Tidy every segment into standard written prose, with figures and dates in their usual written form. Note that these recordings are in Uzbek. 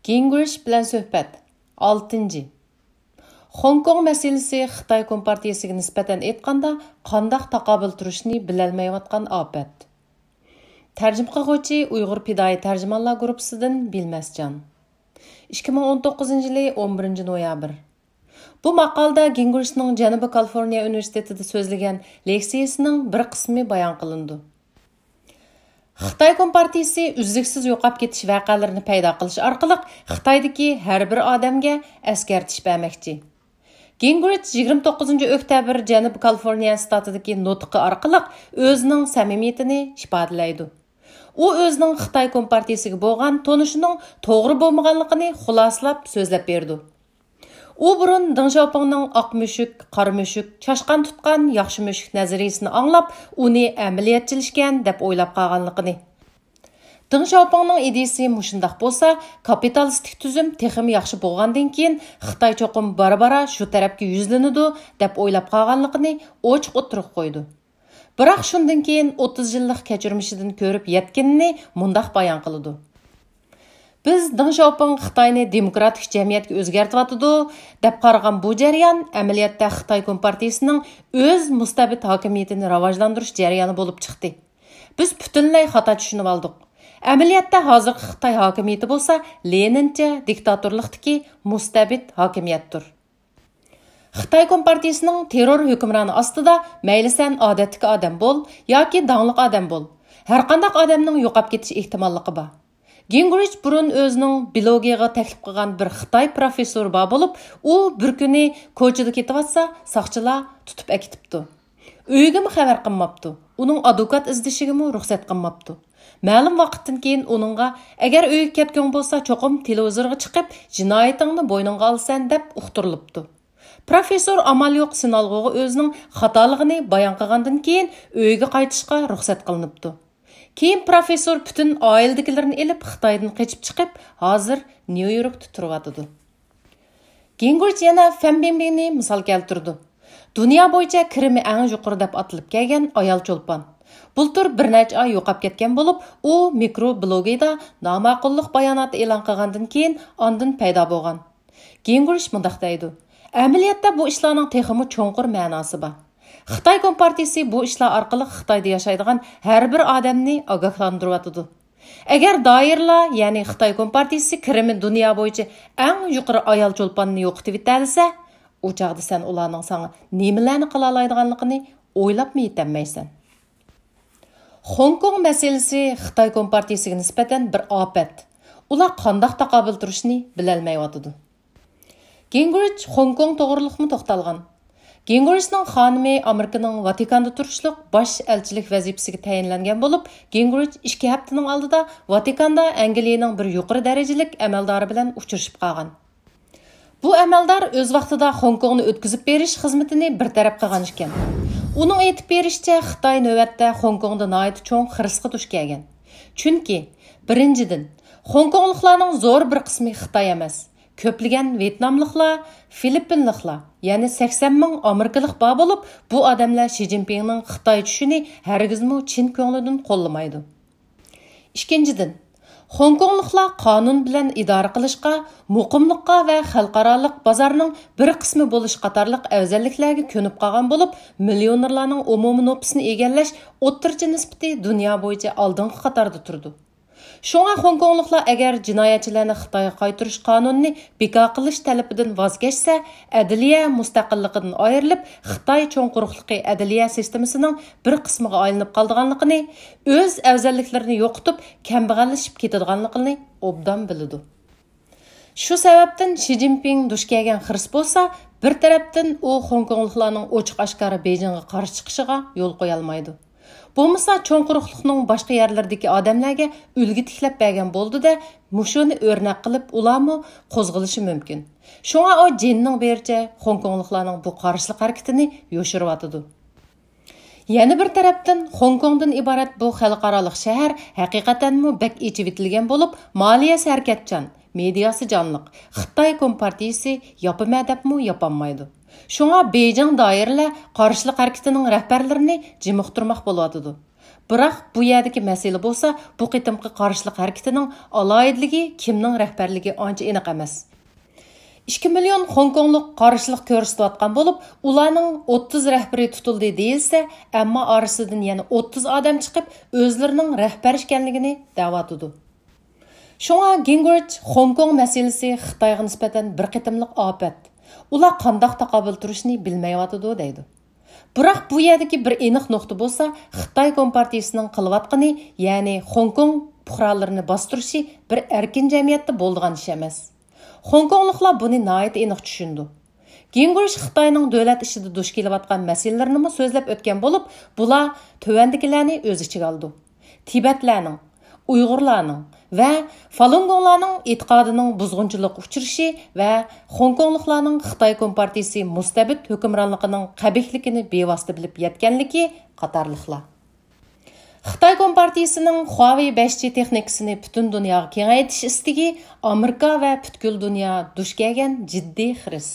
Gingrich bilan suhbat 6. Hong Kong мәселесі Xitoy Kompartiyasiga nisbatan aytganda qandaq taqobil turishni bilolmayotgan ofat. Tarjima qiluvchi Uyg'ur Pidoyi tarjimonlar guruhidan Bilmasjon. 2019 yil 11 noyabr. Bu maqolda Gingrichning Janubiy Kaliforniya universitetida so'zlagan leksiyasining bir qismi bayon qilindi. Xitoy Kompartiyasi uzluksiz yo'qolib ketish voqealarini paydo qilish orqali Xitoydagi har bir odamga eskartish bermoqchi. Gingrich 29 oktyabr Janubiy Kaliforniya shtatidagi nutqi orqali o'zining samimiyatini ifodalaydi. U o'zining Xitoy Kompartiyasiga bo'lgan tonishining to'g'ri bo'lmaganligini xulosalab so'zlab berdi. U burun Deng Xiaopingning oq mushuk, qora mushuk, chashqan tutgan yaxshi mushuk nazariyasini anglab, uni amaliyotchilashgan deb o'ylab qolganligini. Deng Xiaopingning ideyasi mushundaq bo'lsa, kapitalistik tuzum texim yaxshi bo'lgandan keyin Xitoy cho'qim bara-bara shu tarafga yuzlanadi deb o'ylab qolganligini ochiq o'tirib qo'ydi. Biroq shundan keyin 30 yillik kechirmishidan ko'rib yetganini mundaq bayon qiladi. Biz Deng Xiaoping Xitoyni demokratik jamiyatga o'zgartiryotdi deb qaragan bu jarayon amaliyotda Xitoy Kompartiyasining o'z mustabid hokimiyatini rivojlantirish jarayoni bo'lib chiqdi. Biz butunlay xato tushunib oldik. Amaliyotda hozirgi Xitoy hokimiyati bo'lsa, Lenincha diktatorlikdagi mustabid hokimiyatdir. Xitoy Kompartiyasining terror hukmroni ostida mayli sen odatdagi odam bo'l yoki dangliq odam bo'l, har qanday odamning yo'qolib ketish ehtimolligi bor. Gingrich burun o'zining blogiga taklif qilgan bir Xitoy professori bor bo'lib, u bir kuni ko'chada ketyapsa, soqchilar tutib akitibdi. Uyigami xabar qilmabdi. Uning advokat izdishiga ruxsat qilmabdi. Ma'lum vaqtdan keyin uningga agar uyga ketgan bo'lsa, cho'qim televizorga chiqib, jinoyatingni bo'yningga olsan deb uqtirilibdi. Professor amal yo'q sinalg'uga o'zining xatoligini bayon qilgandan keyin uyga qaytishga ruxsat qilinibdi. Keyin professor bütün oiladagilarni elib Xitoydan qochib chiqib, hozir Nyu-Yorkda turibdi. Gingrich yana Fambinbini misol keltirdi. Dunyo bo'yicha kirimi eng yuqori deb atilib kelgan ayol cho'lpon. Bultur bir necha oy yo'qolib ketgan bo'lib, u mikroblogida noma'qullik bayonoti e'lon qilgandan keyin ondan paydo bo'lgan. Gingrich mundaq deydi: "Amaliyotda bu ishlarning texmi cho'nqur ma'nosi bor. Xitoy Kompartiyasi bu ishlar orqali Xitoyda yashaydigan har bir odamni ogohlantiryotdi. Agar doirlar, ya'ni Xitoy Kompartiyasi kirimi dunyo bo'yicha eng yuqori ayol cho'lponni yo'qotib etsa, u chaqda sen ularning sana nimalarni qila oladiganligini o'ylabmi yetolmaysan." Hong Kong masalasi Xitoy Kompartiyasiga nisbatan bir ofat. Ular qanday taqobil turishni bilolmayotdi. Gingrich Hong Kong to'g'riliqmi to'xtalgan. Gingrichning xonimi Amerikaning Vatikanda turishliq bosh elchilik vazifasiga tayinlangan bo'lib, Gingrich 2 haftaning oldida Vatikanda Angliyaning bir yuqori darajalik amaldori bilan uchrashib qolgan. Bu amaldor o'z vaqtida Hong Kongni o'tkazib berish xizmatini bir taraf qilgan ekan. Uning aytib berishicha, Xitoy navbatda Hong Kongda nihoyat cho'ng xirisga duch kelgan. Chunki birinchidan Hong Kongliklarning zo'r bir qismi Xitoy emas. Köpligen Vietnamlıqlar, Filippinliklar, yani 80 ming Amerikalik bor bo'lib, bu odamlar Xi Jinpingning Xitoy tushini hargizmi chin ko'nglidan qo'llamaydi. Ikkinchidan, Hong Kongliklar qonun bilan idora qilishga, muqimlikqa va xalqaroliq bozorning bir qismi bo'lish qatorliq afzalliklarga ko'nib qolgan bo'lib, millionerlarning umumiy nopusini egallash o'ttirchi nisbati dunyo bo'yicha oldingi qatorda turdi. Şoňa Hong Kongliklar agar jinoyatchilarni Xitoyga qaytarish qonunini bekor qilish talabidan voz kechsa, adliya mustaqilligidan ayrilib, Xitoy cho'ng quruqligi adliya sistemasining bir qismiga aylanib qolganligini, o'z afzalliklarini yo'qotib, kambag'allashib ketadiganligini obdan biladi. Shu sababdan Xi Jinping duch kelgan xiris bo'lsa, bir tarafdan u Hong Kongliklarning ochiq-oshkora Beijingga qarshi chiqishiga yo'l qo'ya olmaydi. Bo'lmasa cho'ng quruqlikning boshqa yerlardagi odamlarga ulgi tiklab bergan bo'ldi-da, mushuni o'rnak qilib ularmi qo'zg'alishi mumkin. Shunga o jinning bericha Hong Kongliklarning bu qarshilik harakatini yo'shiryotdi. Yana bir tarafdan Hong Kongdan iborat bu xalqaroliq shahar haqiqatanmi bak ichib etilgan bo'lib, moliyasi harakatchan, mediasi jonliq. Xitoy Kompartiyasi yapama debmi yapolmaydi. Şoňa Beijing dairələr qarşılıq harakatining rahbarlarini jimiqtirmoq bolýardy. Biroq bu yerdagi masala bo'lsa, bu qitimqi qarshilik harakatining alohidligi kimning rahbarligi ancha aniq emas. 2 million Hongkongluk qarshilik ko'rsatayotgan bo'lib, ularning 30 rahbari tutildi deyilsa, ammo orasidan yana 30 odam chiqib, o'zlarining rahbar ekanligini da'vatudi. Shunga Gingrich Hongkong masalasi Xitoyga nisbatan bir qitimliq ofat. Ular qanday taqobil turishni bilmayotidi deydi. Biroq bu yerdagi bir aniq nuqta bo'lsa, Xitoy Kompartiyasining qilayotgani, ya'ni Hongkong fuqarolarini bostirishi bir erkin jamiyatda bo'ladigan ish emas. Hongkongliklar buni nihoyat aniq tushundi. Gingrich Xitoyning davlat ishida duch kelayotgan masalalarni so'zlab o'tgan bo'lib, bular tovandikilarni o'z ichiga oldi. Tibetlarning, Uyg'urlarning va Falun Gonglarning e'tiqodining buzg'unchilik uchirishi va Hongkongliklarning Xitoy Kompartiyasi mustabid hukmronligining qabihligini bevosita bilib yetganligi qatorliqlar. Xitoy Kompartiyasining Huawei 5G texnikasini butun dunyoga kengaytirish istagi Amerika va butkul dunyo duch kelgan jiddiy xiris.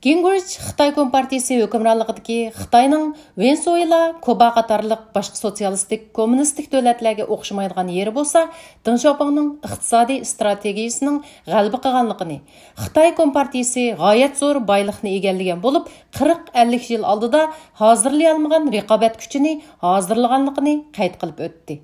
Gingrich Xitoy Kompartiyasi hukmronligidagi Xitoyning Venezuela, Kuba qatorliq boshqa sotsialistik, kommunistik davlatlarga o'xshamaydigan yeri bo'lsa, Deng Xiaopingning iqtisodiy strategiyasining g'alaba qilganligini, Xitoy Kompartiyasi g'oyat zo'r boylikni egallagan bo'lib, 40-50 yil oldida hozirlay olmagan raqobat kuchini hozirlaganligini qayd qilib o'tdi.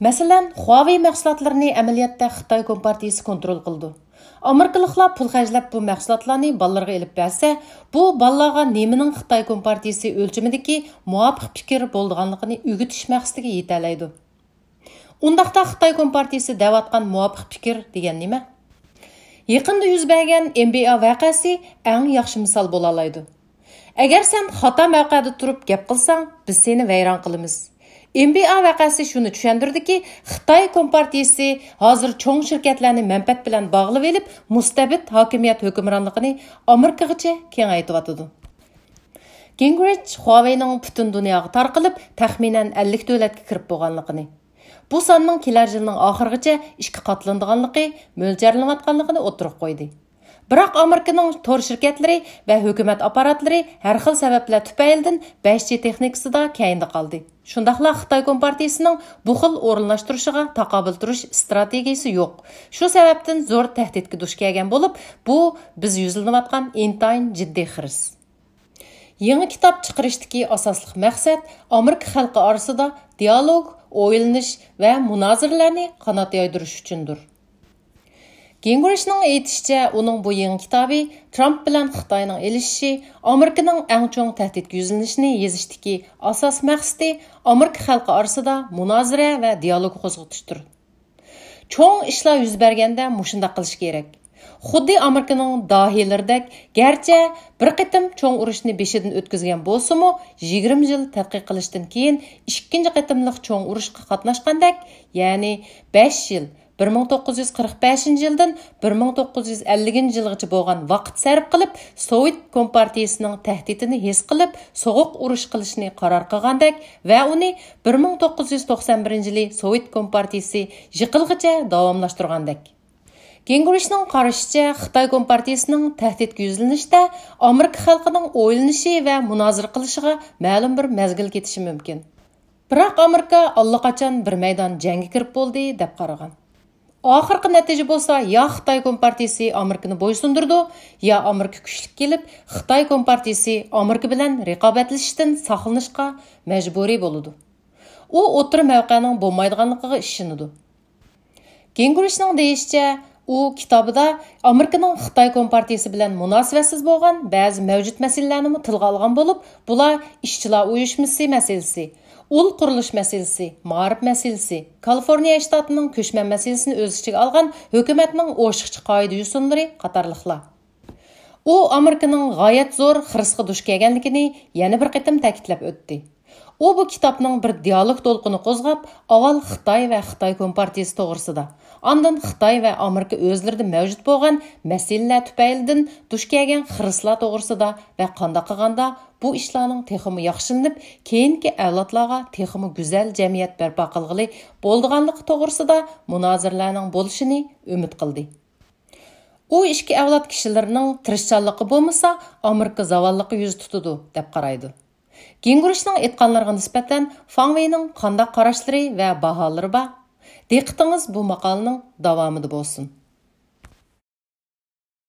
Masalan, Huawei mahsulotlarini amaliyotda Xitoy Kompartiyasi kontrol qildi. Amerikaliklar pul xarjlab bu mahsulotlarni bolalarga elib bersa, bu bolalarga nimaning Xitoy Kompartiyasi o'lchimidagi muvofiq fikr bo'lganligini o'rgatish maqsadiga yetalaydi. Undaqda Xitoy Kompartiyasi da'vatgan muvofiq fikr degan nima? Yaqinda yuz bergan MBA voqeasi eng yaxshi misol bo'la oladi. Agar sen xato mavqeda turib gap qilsang, biz seni vayron qilamiz. MBA voqeasi shuni tushuntirdiki, Xitoy Kompartiyasi hozir cho'ng shirkatlarni manfaat bilan bog'lab olib, mustabid hokimiyat hukmronligini Amerikagacha kengaytiradi. Gingrich Huawei'ning butun dunyoga tarqalib, taxminan 50 davlatga kirib bo'lganligini, bu sonning kelar yilning oxirigacha 2 qatlanadiganligi mo'ljallanayotganligini o'tirib qo'ydi. Biroq Amerikaning tor shirkatlari va hukumat apparatlari har xil sabablar tufaylidan 5G texnikasida keyinda qoldi. Shundaqla Xitoy Kompartiyasining bu xil o'rinlashtirishiga taqobil turish strategiyasi yo'q. Shu sababdan zo'r tahdidga duch kelgan bo'lib, bu biz yuzlanayotgan intayin jiddiy xiris. Yangi kitob chiqarishdagi asosli maqsad Amerika xalqi orasida dialog, o'ylanish va munoziralarni qanot yoydirish uchundir. Gingrichning aytishicha, uning bu yangi kitobi Trump bilan Xitoyning elishishi, Amerikaning eng cho'ng tahdidga yuzlanishini yezishdagi asos maqsadi Amerika xalqi orasida munozira va dialog qo'zg'atishdir. Cho'ng ishlar yuz berganda mushundaq qilish kerak. Xuddi Amerikaning dahiylaridak, garchi bir qitim cho'ng urushni beshidan o'tkazgan bo'lsa-mu, 20 yil tadqiq qilishdan keyin ikkinchi qitimliq cho'ng urushga qatnashgandak, ya'ni 5 yil 1945-yildan 1950-yilgacha bo'lgan vaqt sarf qilib, Sovet Kompartiyasining tahdidini his qilib, so'g'uq urush qilishni qaror qilgandek va uni 1991-yili Sovet Kompartiyasi yiqilgacha davomlashtirgandek. Gingrichning qarashicha, Xitoy Kompartiyasining tahdidga yuzlanishda Amerika xalqining o'ylanishi va munozira qilishiga ma'lum bir mezgil ketishi mumkin. Biroq Amerika allaqachon bir maydon jangga kirib bo'ldi deb qaragan. Oxirgi natija bo'lsa, ya Xitoy Kompartiyasi Amerikani bo'ysundirdi, ya Amerika kuchli kelib, Xitoy Kompartiyasi Amerika bilan raqobatlashishdan saqlanishga majburiy bo'ladi. U o'tir mavqening bo'lmaydiganligiga ishonadi. Gingrichning deyishicha, u kitobida Amerikaning Xitoy Kompartiyasi bilan munosabatsiz bo'lgan ba'zi mavjud masalalarni tilga olgan bo'lib, bular ishchilar uyushmasi masalasi, ul qurilish masalasi, ma'rif masalasi, Kaliforniya shtatining ko'chman masalasini o'z ichiga olgan hukumatning o'shiqchi qoida usullari qatorliqlar. U Amerikaning g'oyat zo'r xirisga duch kelganligini yana bir qatim ta'kidlab o'tdi. U bu kitobning bir dialog to'lqini qo'zg'ab, avval Xitoy va Xitoy Kompartiyasi to'g'risida, ondan Xitoy va Amerika o'zlarida mavjud bo'lgan masalalar tufaylidan duch kelgan xirislar to'g'risida va qanday qilganda bu ishlarning texmi yaxshilanib, keyingi avlodlarga texmi go'zal jamiyat barpo qilg'ili bo'lganligi to'g'risida munoziralarning bo'lishini umid qildi. U ikki avlod kishilarining tirishchanligi bo'lmasa, Amerika zavalligi yuz tutadi deb qaraydi. Гингричның aytqanlarga nisbatan Фан Вейнің qandaq qarashlari va baholari bor? Diqqətingiz bu maqalaning davomida bo'lsin.